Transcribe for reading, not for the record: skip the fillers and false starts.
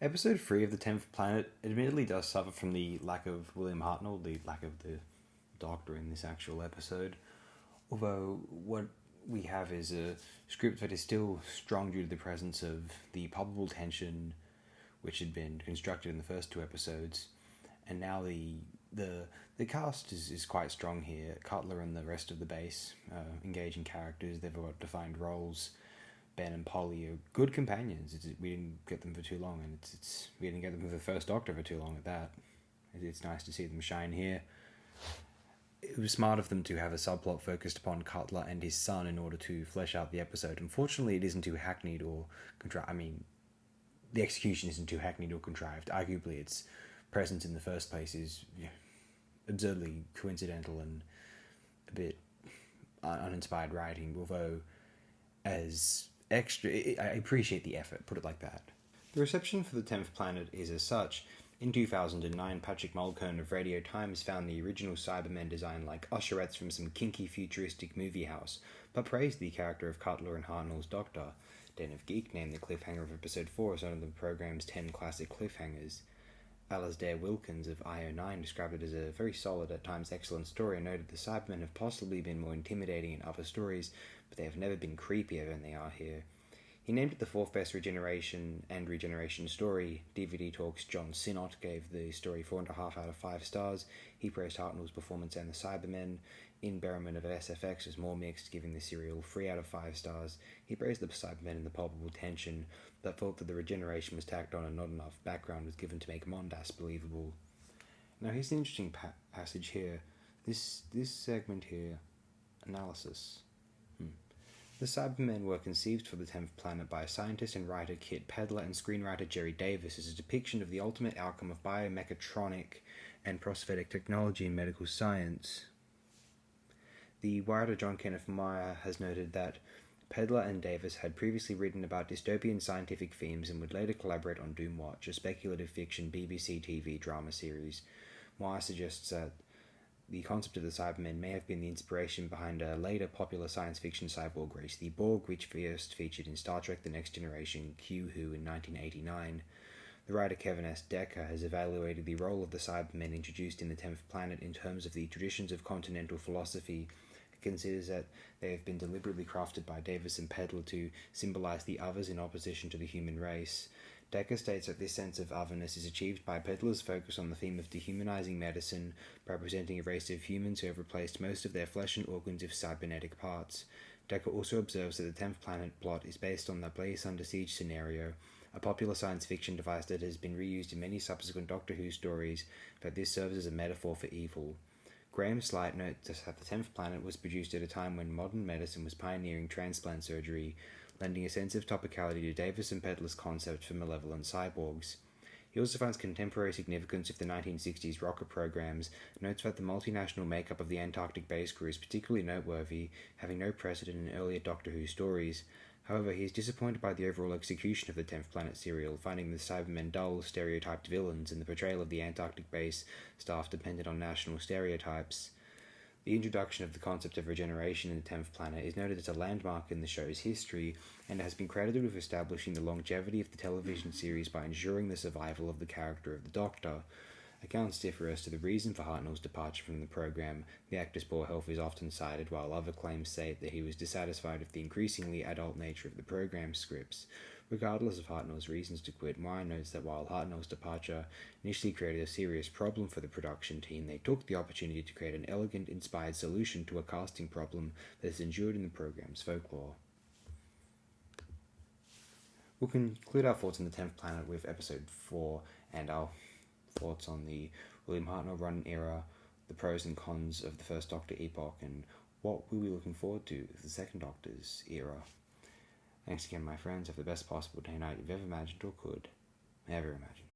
Episode 3 of The 10th Planet admittedly does suffer from the lack of William Hartnell, the lack of the Doctor in this actual episode. Although what we have is a script that is still strong due to the presence of the palpable tension which had been constructed in the first two episodes. And now the cast is quite strong here. Cutler and the rest of the base, engaging characters, they've got defined roles. Ben and Polly are good companions. We didn't get them for too long, and we didn't get them for the first Doctor for too long at that. It's nice to see them shine here. It was smart of them to have a subplot focused upon Cutler and his son in order to flesh out the episode. Unfortunately, it isn't too hackneyed or contrived. I mean, the execution isn't too hackneyed or contrived. Arguably, its presence in the first place is absurdly coincidental and a bit uninspired writing, although as extra, I appreciate the effort, put it like that. The reception for The 10th Planet is as such. In 2009, Patrick Mulkern of Radio Times found the original Cybermen design like usherettes from some kinky futuristic movie house, but praised the character of Cutler and Hartnell's Doctor. Den of Geek named the cliffhanger of episode 4 as one of the programme's 10 classic cliffhangers. Alasdair Wilkins of IO9 described it as a very solid, at times excellent story, and noted the Cybermen have possibly been more intimidating in other stories, but they have never been creepier than they are here. He named it the fourth best regeneration and regeneration story. DVD Talk's John Sinnott gave the story 4.5 out of 5 stars. He praised Hartnell's performance and the Cybermen. Ian Berriman of SFX was more mixed, giving the serial 3 out of 5 stars. He praised the Cybermen and the palpable tension, but thought that the regeneration was tacked on and not enough background was given to make Mondas believable. Now here's an interesting passage here. This segment here, analysis. The Cybermen were conceived for the 10th Planet by scientist and writer Kit Pedler and screenwriter Gerry Davis as a depiction of the ultimate outcome of biomechatronic and prosthetic technology in medical science. The writer John Kenneth Meyer has noted that Pedler and Davis had previously written about dystopian scientific themes and would later collaborate on Doomwatch, a speculative fiction BBC TV drama series. Meyer suggests that the concept of the Cybermen may have been the inspiration behind a later popular science fiction cyborg race, the Borg, which first featured in Star Trek The Next Generation, Q-Who in 1989. The writer Kevin S. Decker has evaluated the role of the Cybermen introduced in The 10th Planet in terms of the traditions of continental philosophy. He considers that they have been deliberately crafted by Davis and Pedler to symbolize the others in opposition to the human race. Decker states that this sense of otherness is achieved by Pedler's focus on the theme of dehumanizing medicine by presenting a race of humans who have replaced most of their flesh and organs with cybernetic parts. Decker also observes that the 10th Planet plot is based on the Blaze Under Siege scenario, a popular science fiction device that has been reused in many subsequent Doctor Who stories, but this serves as a metaphor for evil. Graham Slight notes that the 10th Planet was produced at a time when modern medicine was pioneering transplant surgery, lending a sense of topicality to Davis and Pedler's concept for malevolent cyborgs. He also finds contemporary significance of the 1960s rocket programs, and notes that the multinational makeup of the Antarctic base crew is particularly noteworthy, having no precedent in earlier Doctor Who stories. However, he is disappointed by the overall execution of the 10th Planet serial, finding the Cybermen dull, stereotyped villains, and the portrayal of the Antarctic base staff dependent on national stereotypes. The introduction of the concept of regeneration in the 10th Planet is noted as a landmark in the show's history, and has been credited with establishing the longevity of the television series by ensuring the survival of the character of the Doctor. Accounts differ as to the reason for Hartnell's departure from the program. The actor's poor health is often cited, while other claims state that he was dissatisfied with the increasingly adult nature of the program's scripts. Regardless of Hartnell's reasons to quit, Meyer notes that while Hartnell's departure initially created a serious problem for the production team, they took the opportunity to create an elegant, inspired solution to a casting problem that has endured in the program's folklore. We'll conclude our thoughts on the 10th Planet with episode 4 and our thoughts on the William Hartnell run era, the pros and cons of the first Doctor epoch, and what we'll be looking forward to with the second Doctor's era. Thanks again, my friends. Have the best possible day and night you've ever imagined or could ever imagine.